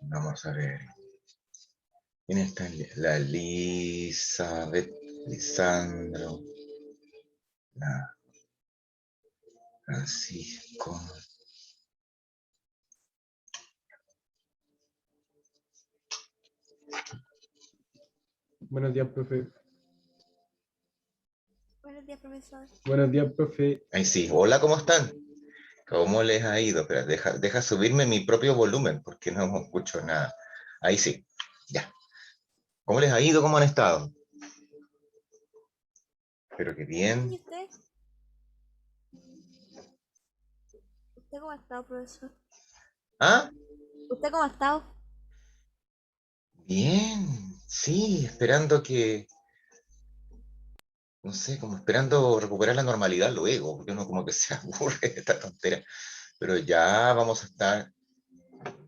Vamos a ver. ¿Quién está? La Elizabeth, Lisandro, la Francisco. Buenos días, profe. Buenos días, profesor. Buenos días, profe. Ahí sí. Hola, ¿cómo están? ¿Cómo les ha ido? Espera, deja subirme mi propio volumen porque no escucho nada. Ahí sí. Ya. ¿Cómo les ha ido? ¿Cómo han estado? Espero que ¿Y bien. usted? ¿Usted cómo ha estado, profesor? ¿Ah? ¿Usted cómo ha estado? Bien. Sí, esperando que, no sé, como esperando recuperar la normalidad luego, porque uno como que se aburre de esta tontera. Pero ya vamos a estar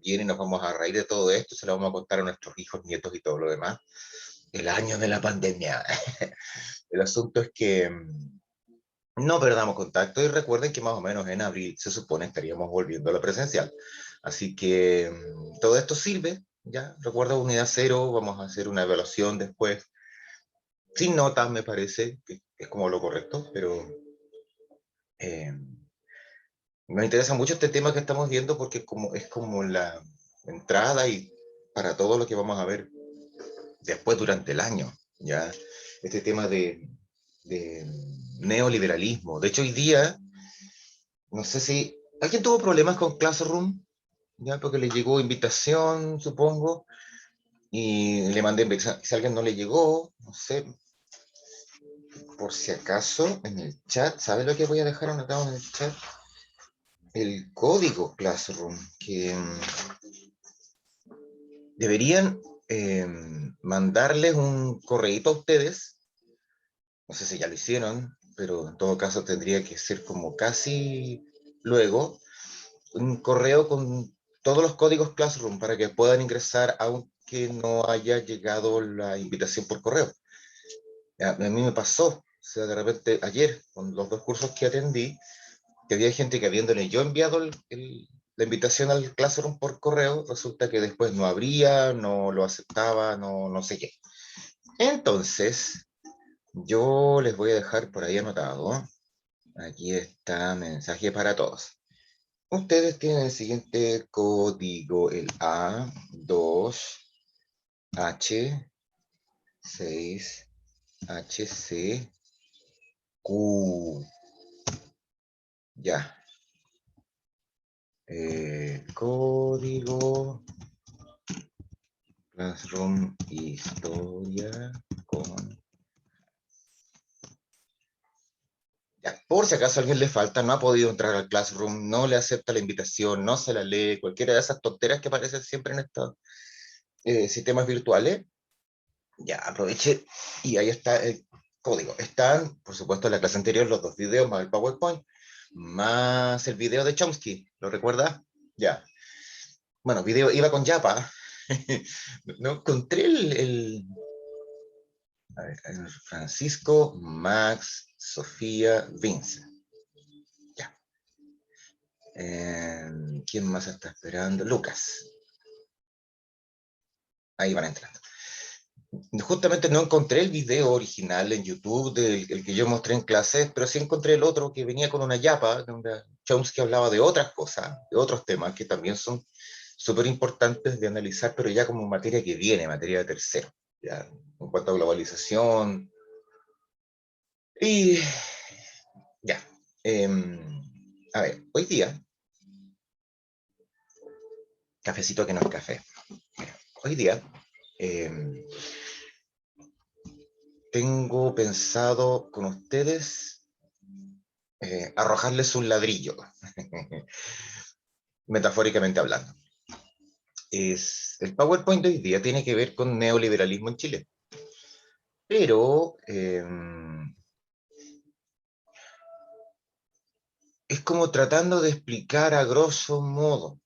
bien y nos vamos a reír de todo esto, se lo vamos a contar a nuestros hijos, nietos y todo lo demás. El año de la pandemia. El asunto es que no perdamos contacto y recuerden que más o menos en abril se supone estaríamos volviendo a la presencial. Así que todo esto sirve, ya, recuerda unidad cero, vamos a hacer una evaluación después, sin notas me parece, que es como lo correcto, pero eh, me interesa mucho este tema que estamos viendo porque es como la entrada y para todo lo que vamos a ver después durante el año, ya, este tema de neoliberalismo. De hecho, hoy día, no sé si alguien tuvo problemas con Classroom, ya, porque le llegó invitación, supongo, y le mandé invitación. Si a alguien no le llegó, no sé, por si acaso, en el chat, ¿sabe lo que voy a dejar anotado en el chat? El código Classroom, que deberían mandarles un correíto a ustedes, no sé si ya lo hicieron, pero en todo caso tendría que ser como casi luego, un correo con todos los códigos Classroom para que puedan ingresar aunque no haya llegado la invitación por correo. A mí me pasó, o sea, de repente ayer, con los dos cursos que atendí, que había gente que habiéndole yo enviado la invitación al Classroom por correo, resulta que después no abría, no lo aceptaba, no sé qué. Entonces, yo les voy a dejar por ahí anotado. Aquí está, mensaje para todos. Ustedes tienen el siguiente código, el A2H6HCQ. Ya. Código Classroom Historia con... Ya, por si acaso a alguien le falta, no ha podido entrar al Classroom, no le acepta la invitación, no se la lee, cualquiera de esas tonteras que aparecen siempre en estos sistemas virtuales, ya aproveche y ahí está el código. Están, por supuesto, en la clase anterior los dos videos más el PowerPoint, más el video de Chomsky, ¿lo recuerdas? Ya. Bueno, video iba con Yapa. No encontré a ver, Francisco, Max, Sofía, Vince. Ya. ¿Quién más está esperando? Lucas. Ahí van entrando. Justamente no encontré el video original en YouTube del el que yo mostré en clase, pero sí encontré el otro que venía con una yapa, donde Chomsky hablaba de otras cosas, de otros temas que también son súper importantes de analizar, pero ya como materia que viene, materia de tercero, ya, en cuanto a globalización. Y ya. A ver, hoy día, cafecito que no es café. Mira, hoy día tengo pensado con ustedes arrojarles un ladrillo, metafóricamente hablando. El PowerPoint de hoy día tiene que ver con neoliberalismo en Chile, pero es como tratando de explicar a grosso modo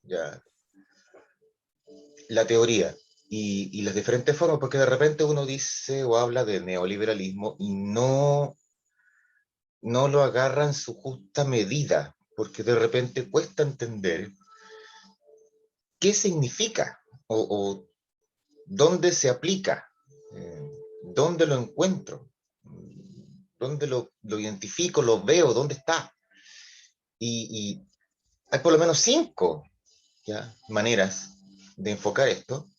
ya, la teoría. y las diferentes formas, porque de repente uno dice o habla de neoliberalismo y no lo agarra en su justa medida, porque de repente cuesta entender qué significa o dónde se aplica, dónde lo encuentro, dónde lo identifico, lo veo, dónde está. Y hay por lo menos 5 ¿ya? Maneras de enfocar esto.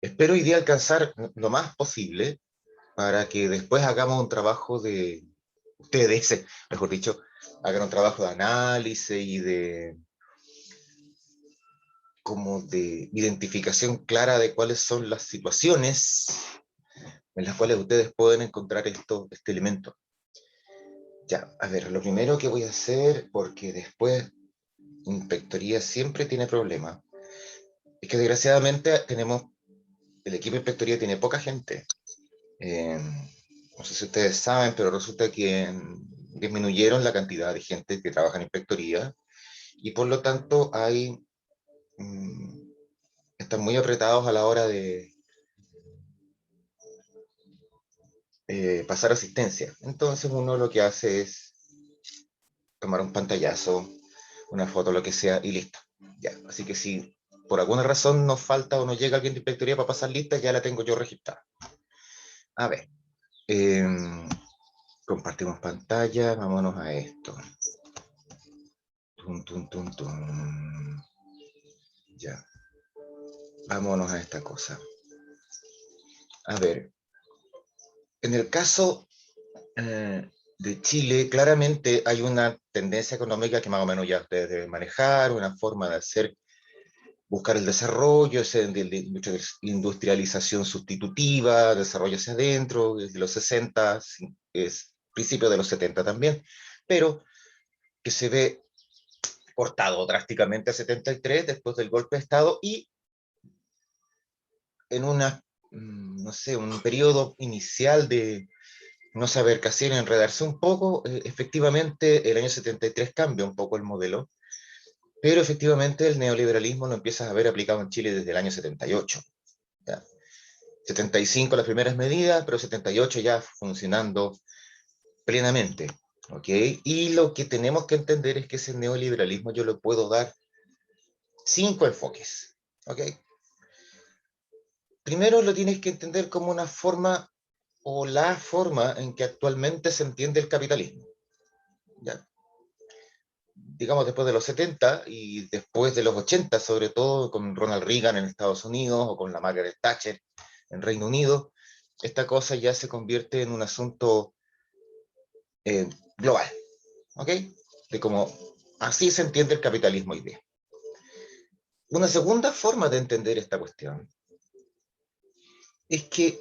Espero hoy día alcanzar lo más posible para que después hagamos un trabajo de, ustedes, mejor dicho, hagan un trabajo de análisis y de como de identificación clara de cuáles son las situaciones en las cuales ustedes pueden encontrar este elemento. Ya, a ver, lo primero que voy a hacer, porque después Inspectoría siempre tiene problemas, es que desgraciadamente el equipo de Inspectoría tiene poca gente. No sé si ustedes saben, pero resulta que disminuyeron la cantidad de gente que trabaja en Inspectoría y por lo tanto están muy apretados a la hora de pasar asistencia. Entonces uno lo que hace es tomar un pantallazo, una foto, lo que sea, y listo. Ya. Así que si por alguna razón nos falta o no llega alguien de Inspectoría para pasar lista, ya la tengo yo registrada. A ver, compartimos pantalla, vámonos a esto. Tum, tum, tum, tum. Ya, vámonos a esta cosa. A ver, en el caso de Chile, claramente hay una tendencia económica que más o menos ya ustedes deben manejar, una forma de hacer, buscar el desarrollo, de industrialización sustitutiva, desarrollo hacia adentro, desde los 60, es principio de los 70 también, pero que se ve cortado drásticamente a 73 después del golpe de Estado y en no sé, un periodo inicial de no saber qué hacer, enredarse un poco, efectivamente el año 73 cambia un poco el modelo, pero efectivamente el neoliberalismo lo empiezas a ver aplicado en Chile desde el año 78. ¿Ya? 75 las primeras medidas, pero 78 ya funcionando plenamente. ¿Ok? Y lo que tenemos que entender es que ese neoliberalismo yo le puedo dar 5 enfoques. ¿Ok? Primero lo tienes que entender como una forma o la forma en que actualmente se entiende el capitalismo. ¿Ya? Digamos después de los 70 y después de los 80, sobre todo con Ronald Reagan en Estados Unidos o con la Margaret Thatcher en Reino Unido, esta cosa ya se convierte en un asunto global, ¿ok? De cómo así se entiende el capitalismo hoy día. Una segunda forma de entender esta cuestión es que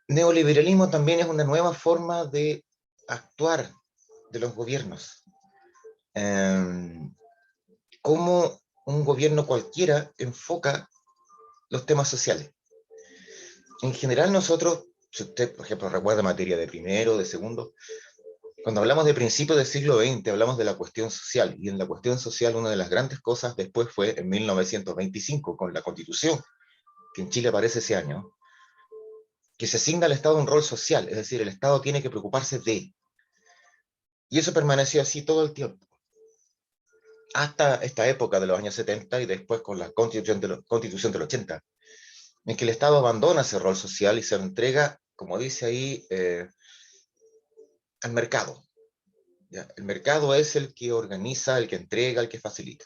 neoliberalismo también es una nueva forma de actuar de los gobiernos. Cómo un gobierno cualquiera enfoca los temas sociales. En general nosotros, si usted, por ejemplo, recuerda materia de primero, de segundo, cuando hablamos de principios del siglo XX, hablamos de la cuestión social, y en la cuestión social una de las grandes cosas después fue en 1925, con la Constitución, que en Chile aparece ese año, que se asigna al Estado un rol social, es decir, el Estado tiene que preocuparse de, y eso permaneció así todo el tiempo, hasta esta época de los años 70 y después con la Constitución del 80, en que el Estado abandona ese rol social y se lo entrega, como dice ahí, al mercado. ¿Ya? El mercado es el que organiza, el que entrega, el que facilita.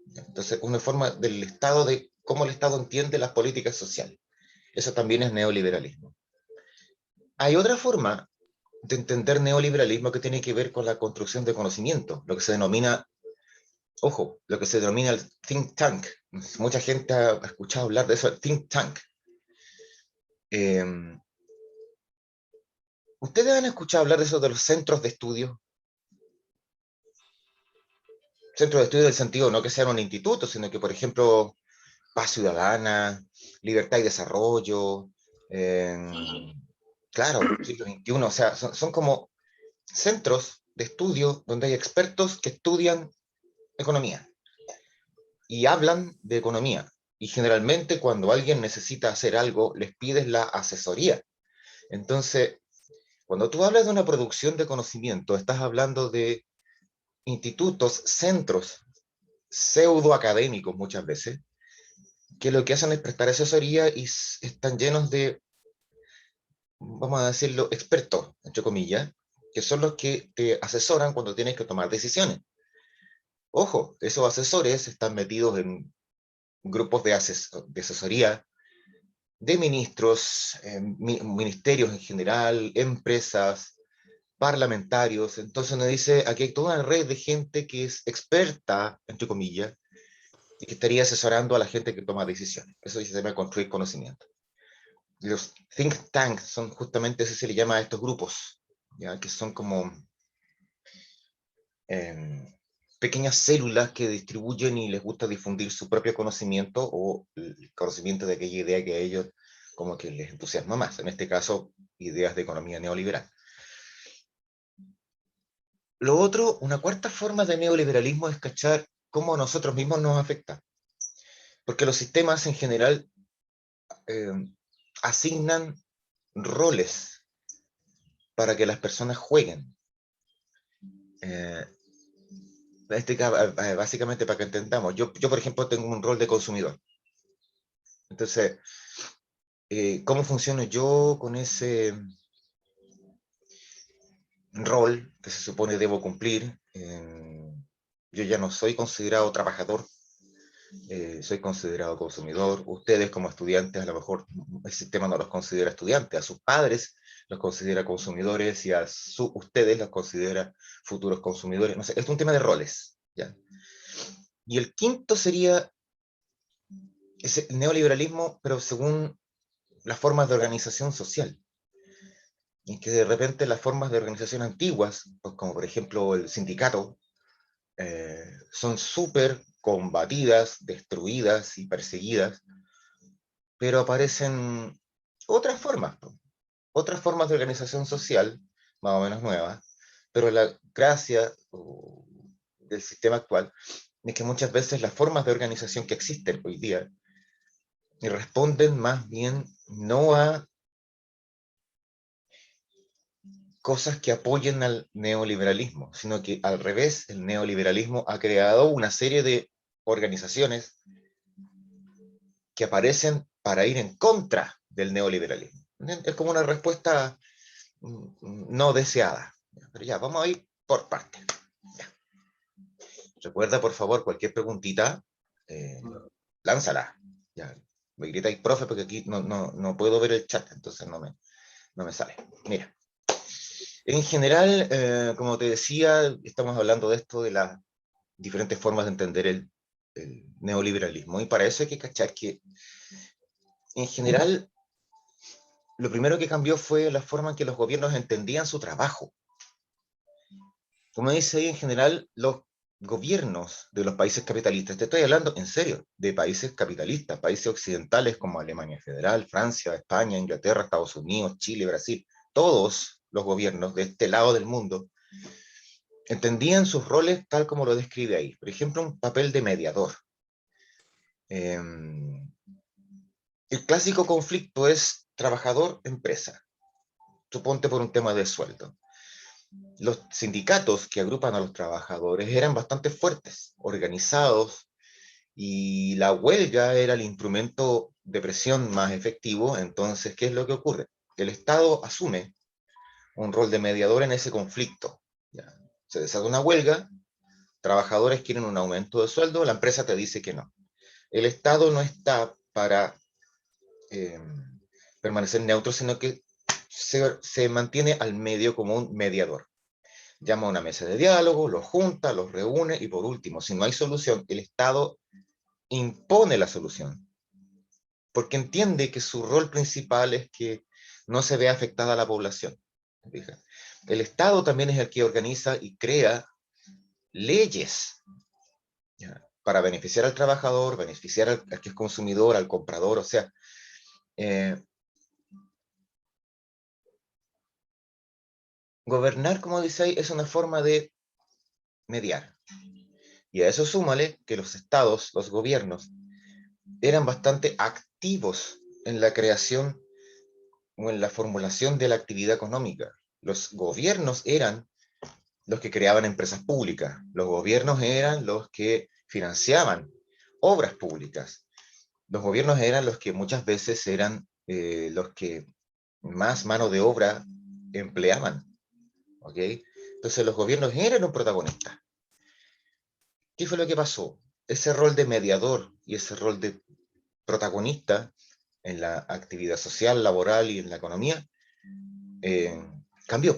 ¿Ya? Entonces, una forma del Estado, de cómo el Estado entiende las políticas sociales. Eso también es neoliberalismo. Hay otra forma de entender neoliberalismo que tiene que ver con la construcción de conocimiento, lo que se denomina, ojo, lo que se denomina el think tank. Mucha gente ha escuchado hablar de eso, el think tank. ¿Ustedes han escuchado hablar de eso de los centros de estudio? Centros de estudio del sentido no que sean un instituto, sino que, por ejemplo, Paz Ciudadana, Libertad y Desarrollo, claro, siglo XXI, o sea, son como centros de estudio donde hay expertos que estudian economía y hablan de economía Y generalmente cuando alguien necesita hacer algo, les pides la asesoría. Entonces, cuando tú hablas de una producción de conocimiento, estás hablando de institutos, centros pseudoacadémicos muchas veces, que lo que hacen es prestar asesoría y están llenos de, vamos a decirlo, expertos, entre comillas, que son los que te asesoran cuando tienes que tomar decisiones. Ojo, esos asesores están metidos en grupos de asesoría de ministros, ministerios en general, empresas, parlamentarios. Entonces nos dice, aquí hay toda una red de gente que es experta, entre comillas, y que estaría asesorando a la gente que toma decisiones. Eso se llama construir conocimiento. Y los think tanks son justamente, eso se le llama a estos grupos, ¿ya? Que son como pequeñas células que distribuyen y les gusta difundir su propio conocimiento o el conocimiento de aquella idea que a ellos como que les entusiasma más. En este caso, ideas de economía neoliberal. Lo otro, una cuarta forma de neoliberalismo es cachar cómo a nosotros mismos nos afecta. Porque los sistemas en general asignan roles para que las personas jueguen. Básicamente para que entendamos, yo por ejemplo tengo un rol de consumidor. Entonces, ¿cómo funciono yo con ese rol que se supone debo cumplir? Yo ya no soy considerado trabajador, soy considerado consumidor. Ustedes como estudiantes, a lo mejor el sistema no los considera estudiantes, a sus padres los considera consumidores y a ustedes los considera futuros consumidores. No sé, es un tema de roles, ¿ya? Y el quinto sería ese neoliberalismo, pero según las formas de organización social. Y que de repente las formas de organización antiguas, pues como por ejemplo el sindicato, son súper combatidas, destruidas y perseguidas, pero aparecen otras formas de organización social, más o menos nuevas, pero la gracia del sistema actual es que muchas veces las formas de organización que existen hoy día responden más bien no a cosas que apoyen al neoliberalismo, sino que al revés, el neoliberalismo ha creado una serie de organizaciones que aparecen para ir en contra del neoliberalismo. Es como una respuesta no deseada. Pero ya, vamos a ir por partes. Ya. Recuerda, por favor, cualquier preguntita, lánzala. Ya. Me gritáis, profe, porque aquí no puedo ver el chat, entonces no me sale. Mira. En general, como te decía, estamos hablando de esto, de las diferentes formas de entender el neoliberalismo. Y para eso hay que cachar que, en general, lo primero que cambió fue la forma en que los gobiernos entendían su trabajo. Como dice ahí, en general, los gobiernos de los países capitalistas, te estoy hablando en serio, de países capitalistas, países occidentales como Alemania Federal, Francia, España, Inglaterra, Estados Unidos, Chile, Brasil, todos los gobiernos de este lado del mundo entendían sus roles tal como lo describe ahí. Por ejemplo, un papel de mediador. El clásico conflicto es trabajador-empresa. Suponte por un tema de sueldo. Los sindicatos que agrupan a los trabajadores eran bastante fuertes, organizados, y la huelga era el instrumento de presión más efectivo. Entonces, ¿qué es lo que ocurre? El Estado asume un rol de mediador en ese conflicto. ¿Ya? Se desata una huelga, trabajadores quieren un aumento de sueldo, la empresa te dice que no. El Estado no está para permanecer neutro, sino que se mantiene al medio como un mediador. Llama a una mesa de diálogo, los junta, los reúne y por último, si no hay solución, el Estado impone la solución, porque entiende que su rol principal es que no se vea afectada la población. El Estado también es el que organiza y crea leyes, ¿ya?, para beneficiar al trabajador, beneficiar al que es consumidor, al comprador. O sea, gobernar, como dice ahí, es una forma de mediar. Y a eso súmale que los estados, los gobiernos, eran bastante activos en la creación o en la formulación de la actividad económica. Los gobiernos eran los que creaban empresas públicas, los gobiernos eran los que financiaban obras públicas, los gobiernos eran los que muchas veces eran los que más mano de obra empleaban, ¿ok? Entonces los gobiernos eran los protagonistas. ¿Qué fue lo que pasó? Ese rol de mediador y ese rol de protagonista en la actividad social, laboral y en la economía eh, cambió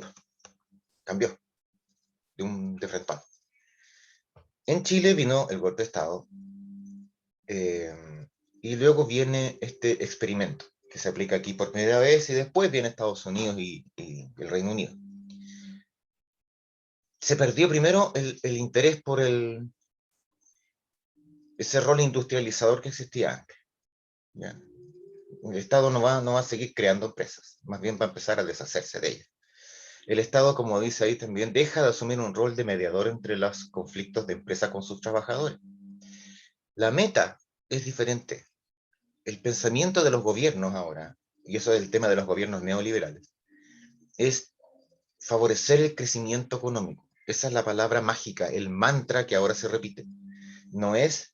de frente. En Chile vino el golpe de Estado y luego viene este experimento que se aplica aquí por primera vez y después viene Estados Unidos y el Reino Unido. Se perdió primero el interés por ese rol industrializador que existía antes. ¿Ya? El Estado no va a seguir creando empresas, más bien va a empezar a deshacerse de ellas. El Estado, como dice ahí también, deja de asumir un rol de mediador entre los conflictos de empresa con sus trabajadores. La meta es diferente. El pensamiento de los gobiernos ahora, y eso es el tema de los gobiernos neoliberales, es favorecer el crecimiento económico. Esa es la palabra mágica, el mantra que ahora se repite. No es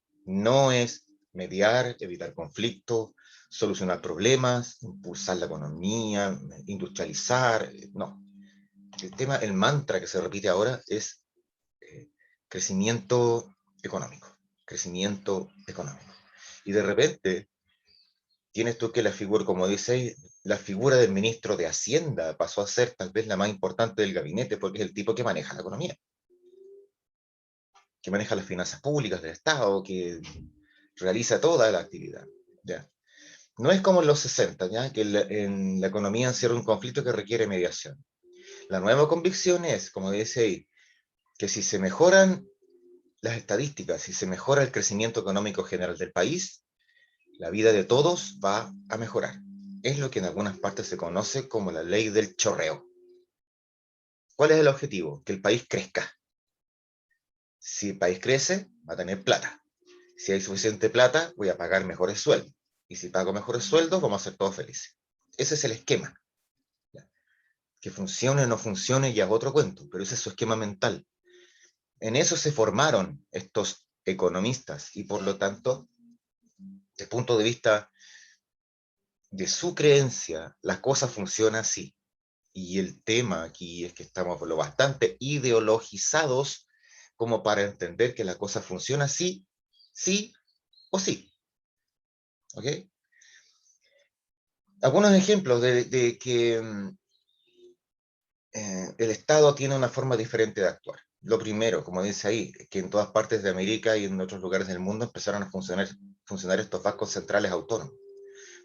mediar, evitar conflictos, solucionar problemas, impulsar la economía, industrializar, no. El mantra que se repite ahora es crecimiento económico, crecimiento económico. Y de repente tienes tú que la figura, como dice, la figura del ministro de Hacienda pasó a ser tal vez la más importante del gabinete porque es el tipo que maneja la economía, que maneja las finanzas públicas del Estado, que realiza toda la actividad. ¿Ya? No es como en los 60, ¿ya? Que en la economía encierra un conflicto que requiere mediación. La nueva convicción es, como dice ahí, que si se mejoran las estadísticas, si se mejora el crecimiento económico general del país, la vida de todos va a mejorar. Es lo que en algunas partes se conoce como la ley del chorreo. ¿Cuál es el objetivo? Que el país crezca. Si el país crece, va a tener plata. Si hay suficiente plata, voy a pagar mejores sueldos. Y si pago mejores sueldos, vamos a ser todos felices. Ese es el esquema. Que funcione o no funcione ya es otro cuento, pero ese es su esquema mental. En eso se formaron estos economistas y por lo tanto, desde el punto de vista de su creencia, las cosas funcionan así. Y el tema aquí es que estamos lo bastante ideologizados como para entender que la cosa funciona así, sí o sí. ¿Ok? Algunos ejemplos de que el Estado tiene una forma diferente de actuar. Lo primero, como dice ahí, es que en todas partes de América y en otros lugares del mundo empezaron a funcionar estos bancos centrales autónomos.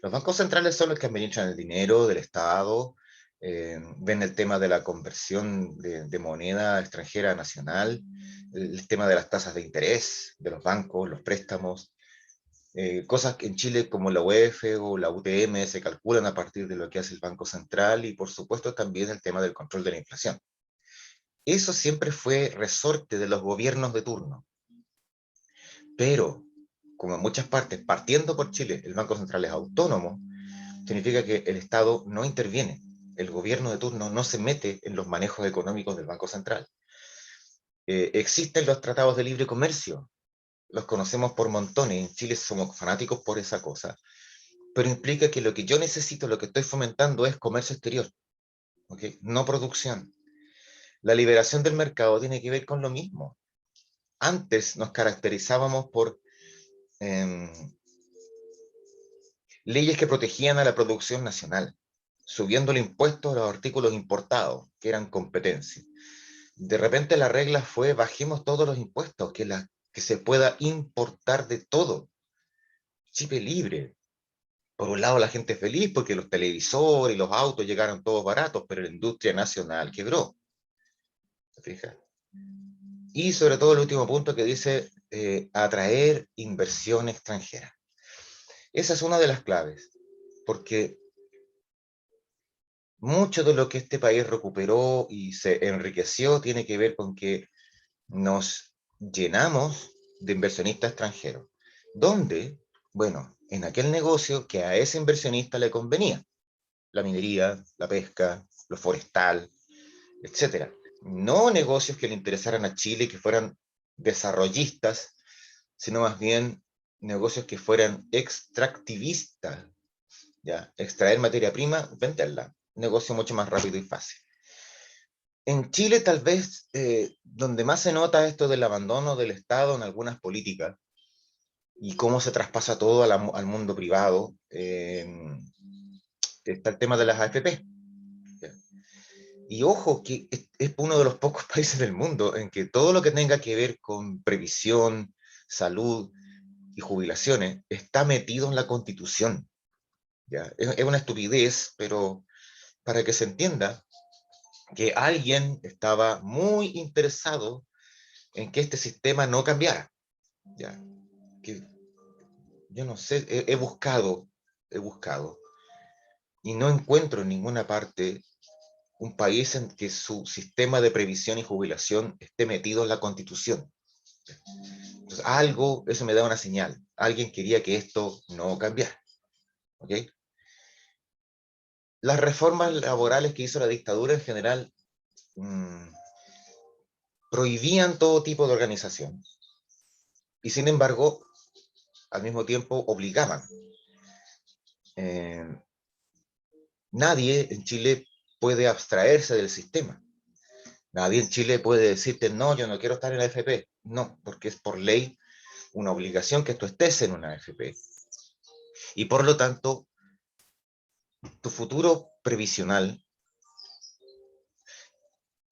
Los bancos centrales son los que administran el dinero del Estado, ven el tema de la conversión de moneda extranjera a nacional, el tema de las tasas de interés de los bancos, los préstamos, cosas que en Chile como la UEF o la UTM se calculan a partir de lo que hace el Banco Central y por supuesto también el tema del control de la inflación. Eso siempre fue resorte de los gobiernos de turno. Pero, como en muchas partes, partiendo por Chile, el Banco Central es autónomo, significa que el Estado no interviene. El gobierno de turno no se mete en los manejos económicos del Banco Central. Existen los tratados de libre comercio, los conocemos por montones, en Chile somos fanáticos por esa cosa, pero implica que lo que yo necesito, lo que estoy fomentando es comercio exterior, ¿okay? No producción. La liberación del mercado tiene que ver con lo mismo. Antes nos caracterizábamos por leyes que protegían a la producción nacional, subiendo el impuesto a los artículos importados, que eran competencia. De repente la regla fue, bajemos todos los impuestos, que se pueda importar de todo, chip libre. Por un lado la gente es feliz porque los televisores y los autos llegaron todos baratos, pero la industria nacional quebró. ¿Te fijas? Y sobre todo el último punto que dice atraer inversión extranjera. Esa es una de las claves, porque mucho de lo que este país recuperó y se enriqueció tiene que ver con que nos llenamos de inversionistas extranjeros. ¿Dónde? Bueno, en aquel negocio que a ese inversionista le convenía. La minería, la pesca, lo forestal, etcétera. No negocios que le interesaran a Chile, que fueran desarrollistas, sino más bien negocios que fueran extractivistas, ¿ya? Extraer materia prima, venderla. Negocio mucho más rápido y fácil. En Chile, tal vez, donde más se nota esto del abandono del Estado en algunas políticas y cómo se traspasa todo al mundo privado, está el tema de las AFP. ¿Ya? Y ojo, que es uno de los pocos países del mundo en que todo lo que tenga que ver con previsión, salud y jubilaciones está metido en la Constitución. ¿Ya? Es una estupidez, pero para que se entienda que alguien estaba muy interesado en que este sistema no cambiara. ¿Ya? Que yo no sé, he buscado, y no encuentro en ninguna parte un país en que su sistema de previsión y jubilación esté metido en la Constitución. Entonces, algo, eso me da una señal. Alguien quería que esto no cambiara. ¿Ok? Las reformas laborales que hizo la dictadura en general prohibían todo tipo de organización. Y sin embargo, al mismo tiempo obligaban. Nadie en Chile puede abstraerse del sistema. Nadie en Chile puede decirte, no, yo no quiero estar en la AFP. No, porque es por ley una obligación que tú estés en una AFP. Y por lo tanto, tu futuro previsional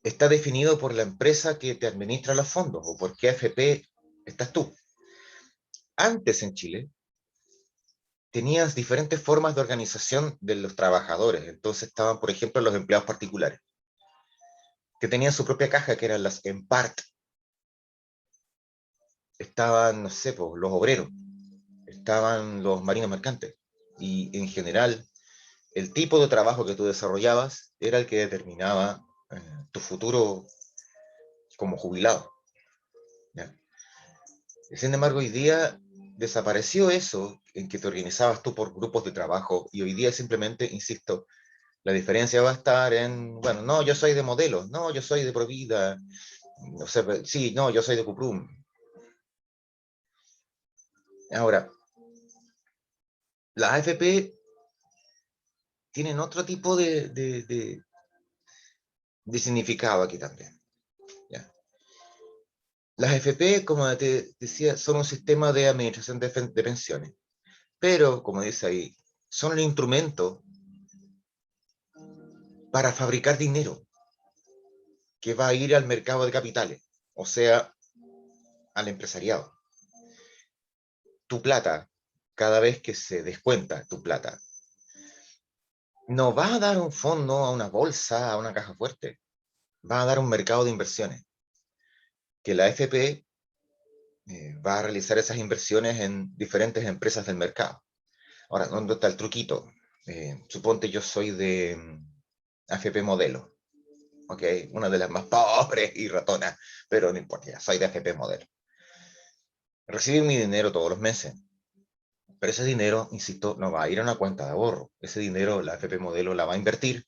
está definido por la empresa que te administra los fondos o por qué AFP estás tú. Antes en Chile tenías diferentes formas de organización de los trabajadores. Entonces estaban, por ejemplo, los empleados particulares, que tenían su propia caja, que eran las EMPART. Estaban, no sé, pues, los obreros, estaban los marinos mercantes. Y en general, el tipo de trabajo que tú desarrollabas era el que determinaba tu futuro como jubilado. ¿Ya? Sin embargo, hoy día desapareció eso en que te organizabas tú por grupos de trabajo y hoy día simplemente, insisto, la diferencia va a estar en, bueno, no, yo soy de Modelos, no, yo soy de Provida, no sé, sí, no, yo soy de Cuprum. Ahora, las AFP tienen otro tipo de significado aquí también. ¿Ya? Las AFP, como te decía, son un sistema de administración de pensiones, pero, como dice ahí, son el instrumento para fabricar dinero que va a ir al mercado de capitales, o sea, al empresariado. Tu plata, cada vez que se descuenta tu plata, no va a dar un fondo a una bolsa, a una caja fuerte, va a dar un mercado de inversiones, que la AFP va a realizar esas inversiones en diferentes empresas del mercado. Ahora, ¿dónde está el truquito? Suponte yo soy de AFP Modelo, ¿ok? Una de las más pobres y ratonas, pero no importa, soy de AFP Modelo. Recibo mi dinero todos los meses, pero ese dinero, insisto, no va a ir a una cuenta de ahorro. Ese dinero la AFP Modelo la va a invertir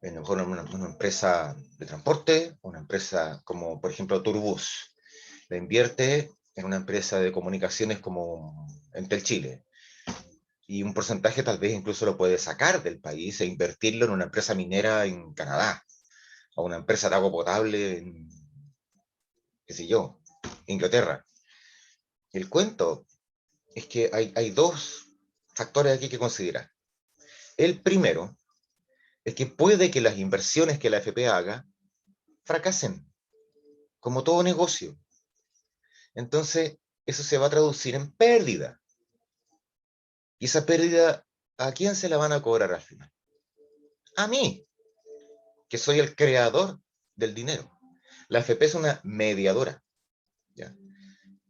en una empresa de transporte, una empresa como, por ejemplo, Turbus. La invierte en una empresa de comunicaciones como Entel Chile. Y un porcentaje tal vez incluso lo puede sacar del país e invertirlo en una empresa minera en Canadá, o una empresa de agua potable en, qué sé yo, Inglaterra. El cuento es que hay dos factores aquí que considerar. El primero es que puede que las inversiones que la AFP haga fracasen, como todo negocio. Entonces, eso se va a traducir en pérdida. Y esa pérdida, ¿a quién se la van a cobrar al final? A mí, que soy el creador del dinero. La AFP es una mediadora. ¿Ya?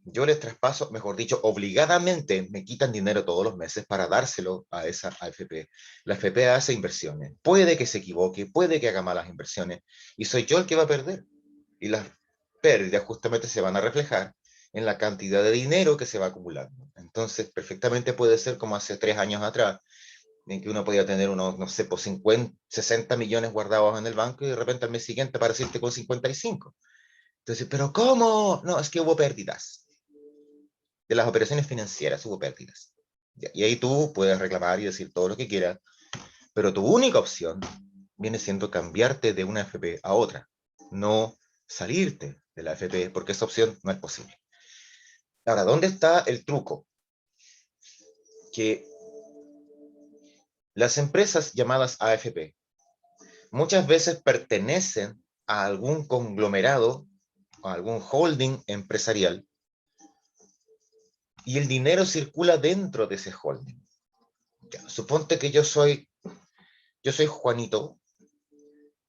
Yo les traspaso, mejor dicho, obligadamente me quitan dinero todos los meses para dárselo a esa AFP. La AFP hace inversiones. Puede que se equivoque, puede que haga malas inversiones, y soy yo el que va a perder. Y las pérdidas justamente se van a reflejar en la cantidad de dinero que se va acumulando. Entonces, perfectamente puede ser como hace 3 años atrás, en que uno podía tener unos, no sé, pues 50, 60 millones guardados en el banco y de repente al mes siguiente apareciste con 55. Entonces, ¿pero cómo? No, es que hubo pérdidas. De las operaciones financieras hubo pérdidas. Y ahí tú puedes reclamar y decir todo lo que quieras, pero tu única opción viene siendo cambiarte de una AFP a otra, no salirte de la AFP, porque esa opción no es posible. Ahora, ¿dónde está el truco? Que las empresas llamadas AFP muchas veces pertenecen a algún conglomerado, a algún holding empresarial, y el dinero circula dentro de ese holding. Ya, suponte que yo soy Juanito,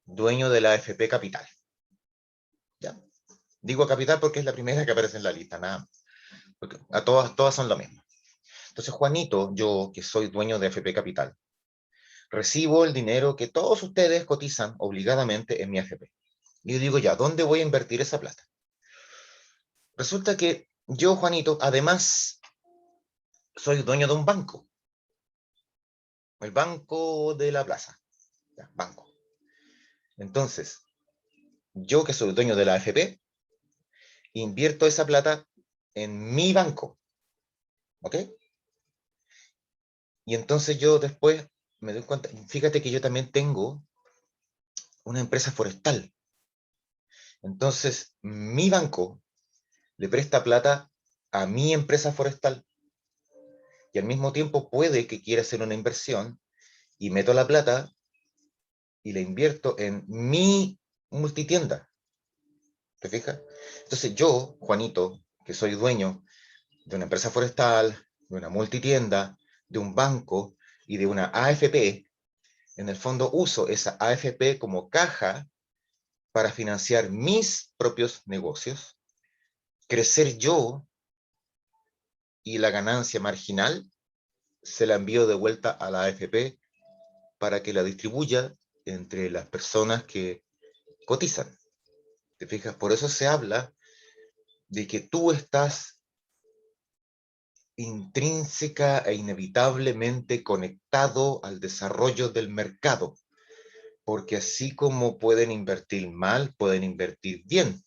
dueño de la AFP Capital. ¿Ya? Digo Capital porque es la primera que aparece en la lista, nada más. Porque a todas son lo mismo. Entonces, Juanito, yo que soy dueño de AFP Capital, recibo el dinero que todos ustedes cotizan obligadamente en mi AFP. Y yo digo, ya, ¿dónde voy a invertir esa plata? Resulta que yo, Juanito, además, soy dueño de un banco. El Banco de la Plaza. Ya, banco. Entonces, yo que soy dueño de la AFP, invierto esa plata en mi banco. ¿Ok? Y entonces yo después me doy cuenta, fíjate que yo también tengo una empresa forestal. Entonces, mi banco le presta plata a mi empresa forestal y al mismo tiempo puede que quiera hacer una inversión y meto la plata y la invierto en mi multitienda. ¿Te fijas? Entonces yo, Juanito, que soy dueño de una empresa forestal, de una multitienda, de un banco y de una AFP, en el fondo uso esa AFP como caja para financiar mis propios negocios, crecer yo y la ganancia marginal se la envío de vuelta a la AFP para que la distribuya entre las personas que cotizan. ¿Te fijas? Por eso se habla de que tú estás intrínseca e inevitablemente conectado al desarrollo del mercado, porque así como pueden invertir mal, pueden invertir bien.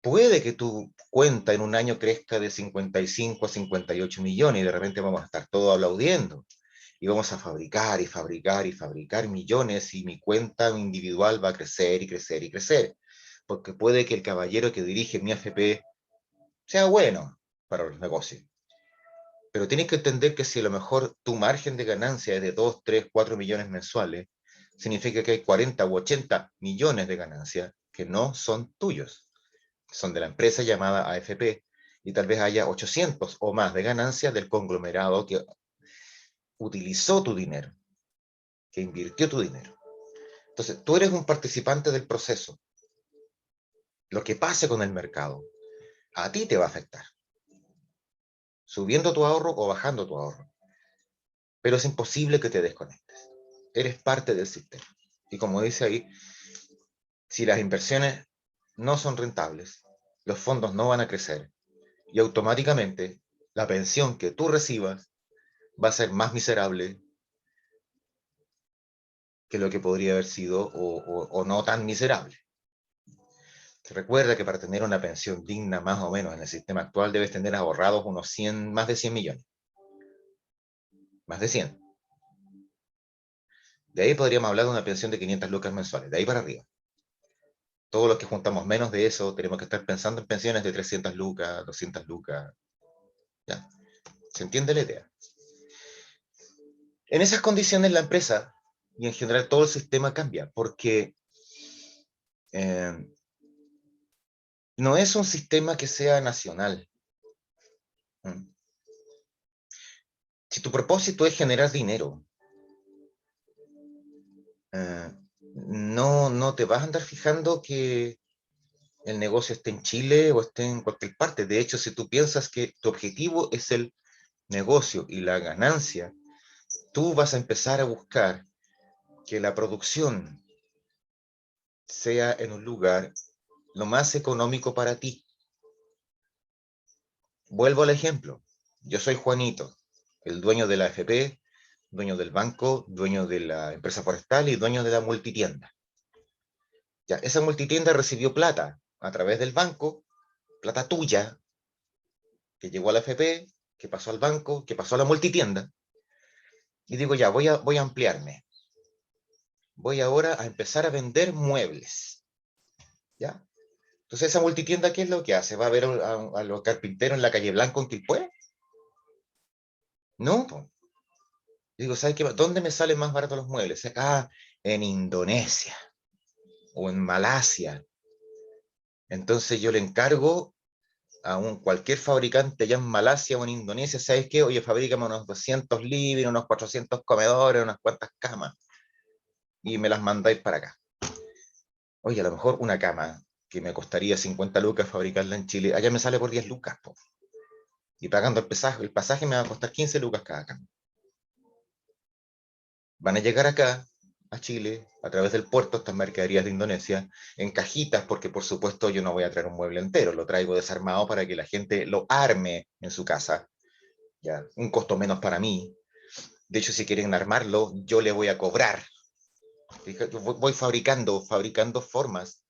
Puede que tu cuenta en un año crezca de 55 a 58 millones y de repente vamos a estar todos aplaudiendo y vamos a fabricar y fabricar y fabricar millones y mi cuenta individual va a crecer y crecer y crecer. Porque puede que el caballero que dirige mi AFP sea bueno para los negocios. Pero tienes que entender que si a lo mejor tu margen de ganancia es de 2, 3, 4 millones mensuales, significa que hay 40 u 80 millones de ganancias que no son tuyos, son de la empresa llamada AFP, y tal vez haya 800 o más de ganancias del conglomerado que utilizó tu dinero, que invirtió tu dinero. Entonces, tú eres un participante del proceso. Lo que pase con el mercado, a ti te va a afectar, subiendo tu ahorro o bajando tu ahorro. Pero es imposible que te desconectes. Eres parte del sistema. Y como dice ahí, si las inversiones no son rentables, los fondos no van a crecer y automáticamente la pensión que tú recibas va a ser más miserable que lo que podría haber sido o no tan miserable. Recuerda que para tener una pensión digna más o menos en el sistema actual debes tener ahorrados unos 100, más de 100 millones. Más de 100. De ahí podríamos hablar de una pensión de 500 lucas mensuales, de ahí para arriba. Todos los que juntamos menos de eso tenemos que estar pensando en pensiones de 300 lucas, 200 lucas. ¿Ya? ¿Se entiende la idea? En esas condiciones la empresa y en general todo el sistema cambia porque no es un sistema que sea nacional. Si tu propósito es generar dinero, no te vas a andar fijando que el negocio esté en Chile o esté en cualquier parte. De hecho, si tú piensas que tu objetivo es el negocio y la ganancia, tú vas a empezar a buscar que la producción sea en un lugar lo más económico para ti. Vuelvo al ejemplo. Yo soy Juanito, el dueño de la AFP, dueño del banco, dueño de la empresa forestal y dueño de la multitienda. Ya, esa multitienda recibió plata a través del banco, plata tuya, que llegó a la AFP, que pasó al banco, que pasó a la multitienda. Y digo, ya, voy a ampliarme. Voy ahora a empezar a vender muebles. ¿Ya? Entonces, esa multitienda, ¿qué es lo que hace? ¿Va a ver a los carpinteros en la calle Blanco en Quilpué? No, pues. Digo, ¿sabes qué? ¿Dónde me salen más baratos los muebles? Acá en Indonesia o en Malasia. Entonces yo le encargo a cualquier fabricante allá en Malasia o en Indonesia, ¿sabes qué? Oye, fabrícame unos 200 living, unos 400 comedores, unas cuantas camas, y me las mandáis para acá. Oye, a lo mejor una cama que me costaría 50 lucas fabricarla en Chile, allá me sale por 10 lucas, po. Y pagando el pasaje me va a costar 15 lucas cada cama. Van a llegar acá, a Chile, a través del puerto, estas mercaderías de Indonesia, en cajitas, porque por supuesto yo no voy a traer un mueble entero, lo traigo desarmado para que la gente lo arme en su casa, ya, un costo menos para mí. De hecho, si quieren armarlo, yo le voy a cobrar. Yo voy fabricando formas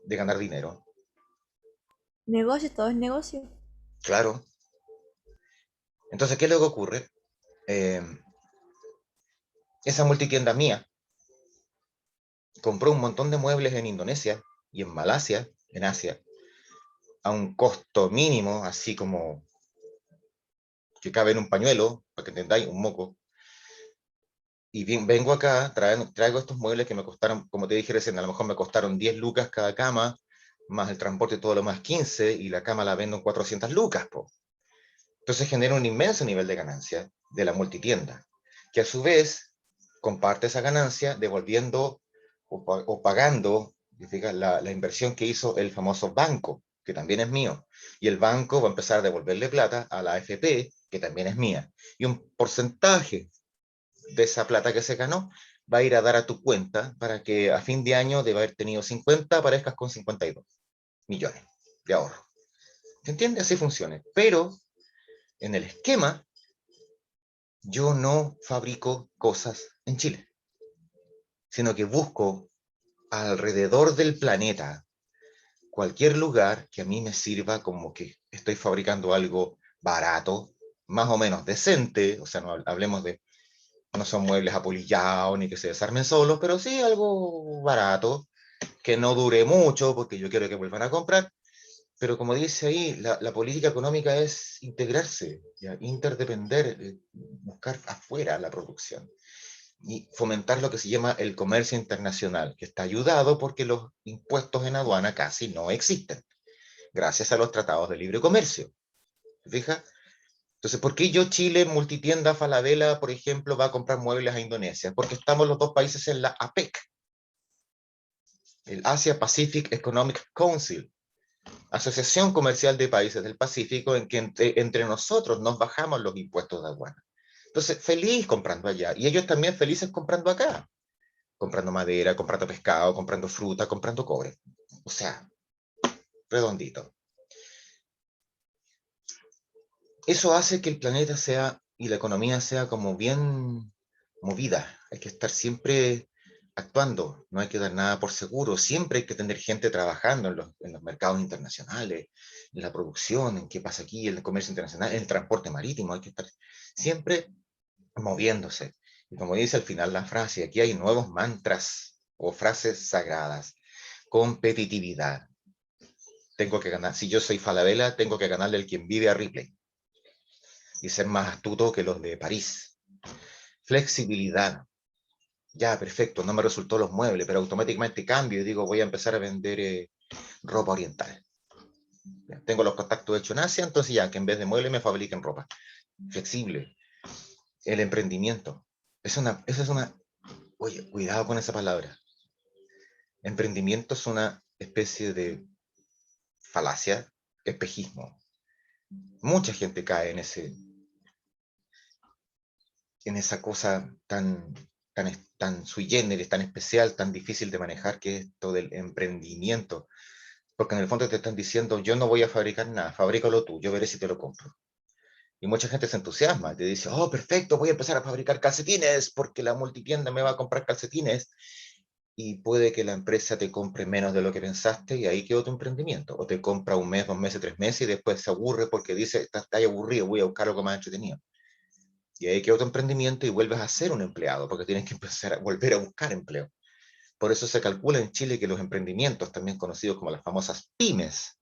de ganar dinero. Negocio, todo es negocio. Claro. Entonces, ¿qué es lo que ocurre? Eh, esa multitienda mía compró un montón de muebles en Indonesia y en Malasia, en Asia, a un costo mínimo, así como que cabe en un pañuelo, para que entendáis, un moco. Y bien, vengo acá, traigo estos muebles que me costaron, como te dije recién, a lo mejor me costaron 10 lucas cada cama, más el transporte y todo lo más 15, y la cama la vendo en 400 lucas, po. Entonces genera un inmenso nivel de ganancia de la multitienda, que a su vez comparte esa ganancia devolviendo o pagando la inversión que hizo el famoso banco, que también es mío. Y el banco va a empezar a devolverle plata a la AFP, que también es mía. Y un porcentaje de esa plata que se ganó va a ir a dar a tu cuenta para que a fin de año, de haber tenido 50, aparezcas con 52 millones de ahorro. ¿Se entiende? Así funciona. Pero en el esquema, yo no fabrico cosas en Chile, sino que busco alrededor del planeta cualquier lugar que a mí me sirva como que estoy fabricando algo barato, más o menos decente, o sea, no hablemos de, no son muebles apolillados ni que se desarmen solos, pero sí algo barato, que no dure mucho, porque yo quiero que vuelvan a comprar. Pero como dice ahí, la política económica es integrarse, ¿ya? Interdepender, buscar afuera la producción y fomentar lo que se llama el comercio internacional, que está ayudado porque los impuestos en aduana casi no existen, gracias a los tratados de libre comercio. ¿Fija? Entonces, ¿por qué yo, Chile, multitienda Falabella, por ejemplo, va a comprar muebles a Indonesia? Porque estamos los dos países en la APEC, el Asia Pacific Economic Council, Asociación Comercial de Países del Pacífico, en que entre nosotros nos bajamos los impuestos de aduana. Entonces, feliz comprando allá. Y ellos también felices comprando acá. Comprando madera, comprando pescado, comprando fruta, comprando cobre. O sea, redondito. Eso hace que el planeta sea y la economía sea como bien movida. Hay que estar siempre actuando, no hay que dar nada por seguro. Siempre hay que tener gente trabajando en los mercados internacionales, en la producción, en qué pasa aquí, en el comercio internacional, en el transporte marítimo. Hay que estar siempre moviéndose. Y como dice al final la frase, aquí hay nuevos mantras o frases sagradas. Competitividad. Tengo que ganar. Si yo soy Falabella, tengo que ganarle al quien vive a Ripley y ser más astuto que los de París. Flexibilidad. Ya, perfecto, no me resultó los muebles, pero automáticamente cambio y digo, voy a empezar a vender ropa oriental. Ya, tengo los contactos hechos en Asia, entonces ya, que en vez de muebles me fabriquen ropa. Flexible. El emprendimiento. Esa es una, oye, cuidado con esa palabra. Emprendimiento es una especie de falacia, espejismo. Mucha gente cae en esa cosa tan sui generis, tan especial, tan difícil de manejar, que es esto del emprendimiento. Porque en el fondo te están diciendo, yo no voy a fabricar nada, fabrícalo tú, yo veré si te lo compro. Y mucha gente se entusiasma, te dice, oh, perfecto, voy a empezar a fabricar calcetines porque la multitienda me va a comprar calcetines. Y puede que la empresa te compre menos de lo que pensaste y ahí quedó tu emprendimiento. O te compra un mes, 2 meses, 3 meses y después se aburre porque dice, está aburrido, voy a buscar algo más entretenido. Y ahí quedó tu emprendimiento y vuelves a ser un empleado porque tienes que empezar a volver a buscar empleo. Por eso se calcula en Chile que los emprendimientos, también conocidos como las famosas pymes,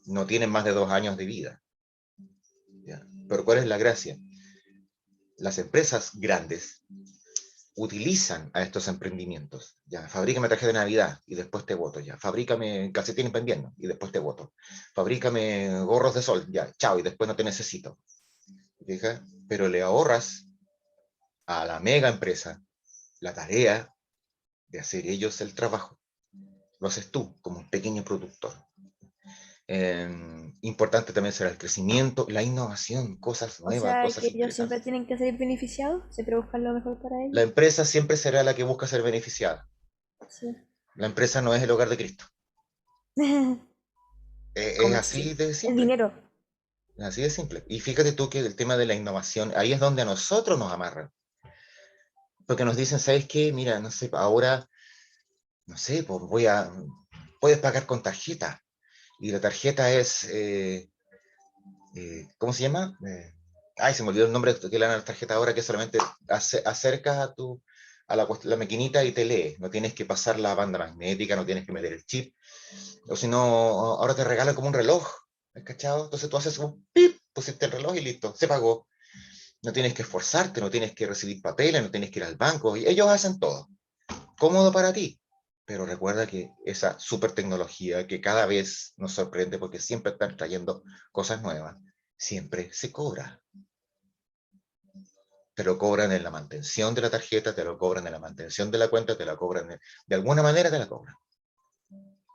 no tienen más de 2 años de vida. ¿Ya? Pero ¿cuál es la gracia? Las empresas grandes utilizan a estos emprendimientos. Ya, fabrícame tarjeta de Navidad y después te voto. Ya, fabrícame calcetines para invierno y después te voto. Fabrícame gorros de sol. Ya, chao, y después no te necesito. ¿Fija? Pero le ahorras a la mega empresa la tarea de hacer ellos el trabajo. Lo haces tú como un pequeño productor. Importante también será el crecimiento, la innovación, cosas O nuevas, sea, que cosas ellos siempre interesantes. tienen que salir beneficiados, siempre buscan lo mejor para La ellos. empresa siempre será la que busca ser beneficiada. Sí. La empresa no es el hogar de Cristo. Es así Comercio. de El simple. dinero. Así de simple. Y fíjate tú que el tema de la innovación, ahí es donde a nosotros nos amarran. Porque nos dicen, ¿sabes qué? Mira, no sé, ahora, no sé, pues puedes pagar con tarjeta. Y la tarjeta es, ¿cómo se llama? Ay, se me olvidó el nombre que le dan a la tarjeta ahora, que solamente acercas a la maquinita y te lee. No tienes que pasar la banda magnética, no tienes que meter el chip. O si no, ahora te regalan como un reloj. ¿Has cachado? Entonces tú haces un pip, pusiste el reloj y listo, se pagó. No tienes que esforzarte, no tienes que recibir papeles, no tienes que ir al banco. Y ellos hacen todo. Cómodo para ti. Pero recuerda que esa super tecnología que cada vez nos sorprende porque siempre están trayendo cosas nuevas, siempre se cobra. Te lo cobran en la mantención de la tarjeta, te lo cobran en la mantención de la cuenta, te la cobran, de alguna manera te la cobran.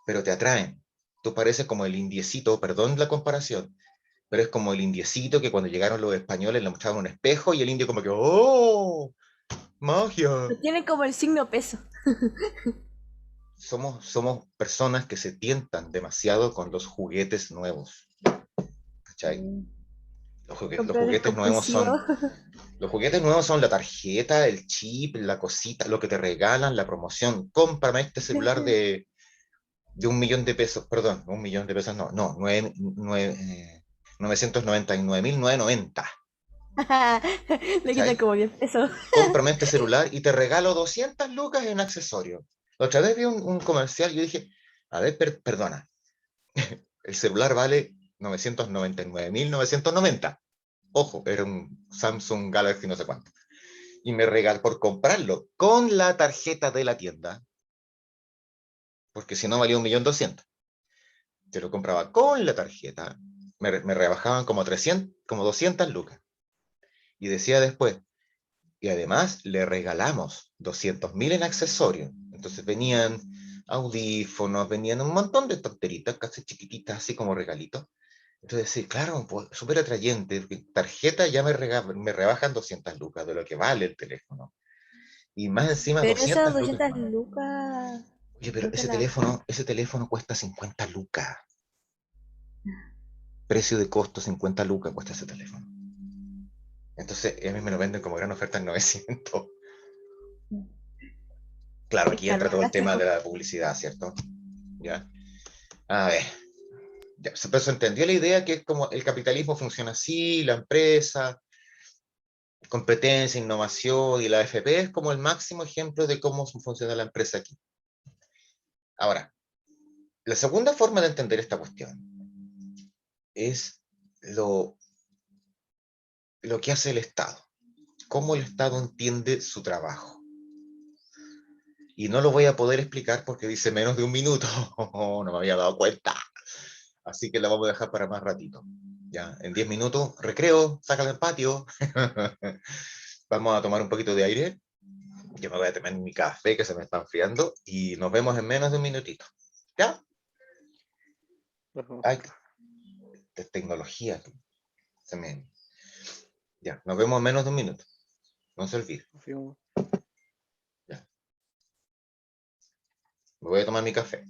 Pero te atraen. Tú pareces como el indiecito, perdón la comparación, pero es como el indiecito que cuando llegaron los españoles le mostraban un espejo y el indio como que, ¡oh! ¡Magia! Tienen como el signo peso. Somos personas que se tientan demasiado con los juguetes nuevos. ¿Cachai? Mm. Los Compradores juguetes nuevos compulsivos. son los juguetes nuevos son la tarjeta, el chip, la cosita, lo que te regalan, la promoción. Cómprame este celular de 1 millón de pesos, perdón, 1 millón de pesos no, no, 999.990. Le quitan como 10 pesos. Cómprame este celular y te regalo 200 lucas en accesorios. La otra vez vi un comercial y yo dije, a ver, perdona, el celular vale 999.990. Ojo, era un Samsung Galaxy no sé cuánto. Y me regaló por comprarlo con la tarjeta de la tienda, porque si no valía 1.200.000. Te lo compraba con la tarjeta, me rebajaban como 300, como 200 lucas. Y decía después, y además le regalamos 200.000 en accesorios. Entonces venían audífonos, venían un montón de tonteritas, casi chiquititas, así como regalitos. Entonces, sí, claro, pues, súper atrayente. Tarjeta ya me rebajan 200 lucas de lo que vale el teléfono. Y más encima Pero esas 200 lucas 200 más. lucas Oye, pero no te ese las... teléfono, ese teléfono cuesta 50 lucas. Precio de costo, 50 lucas cuesta ese teléfono. Entonces, a mí me lo venden como gran oferta en 900. Claro, aquí Pescan entra más todo el tema de plástico. la publicidad, ¿cierto? ¿Ya? A ver, ya, pero se entendió la idea que es como el capitalismo funciona así, la empresa, competencia, innovación y la AFP es como el máximo ejemplo de cómo funciona la empresa aquí. Ahora, la segunda forma de entender esta cuestión es lo que hace el Estado, cómo el Estado entiende su trabajo. Y no lo voy a poder explicar porque dice menos de un minuto, no me había dado cuenta. Así que la vamos a dejar para más ratito. Ya, en 10 minutos, recreo, sácala al patio. Vamos a tomar un poquito de aire. Yo me voy a tomar mi café que se me está enfriando y nos vemos en menos de un minutito. ¿Ya? Ajá. Ay, tecnología. Se me... Ya, nos vemos en menos de un minuto. No se olvide. Confirmo. Ya. Me voy a tomar mi café.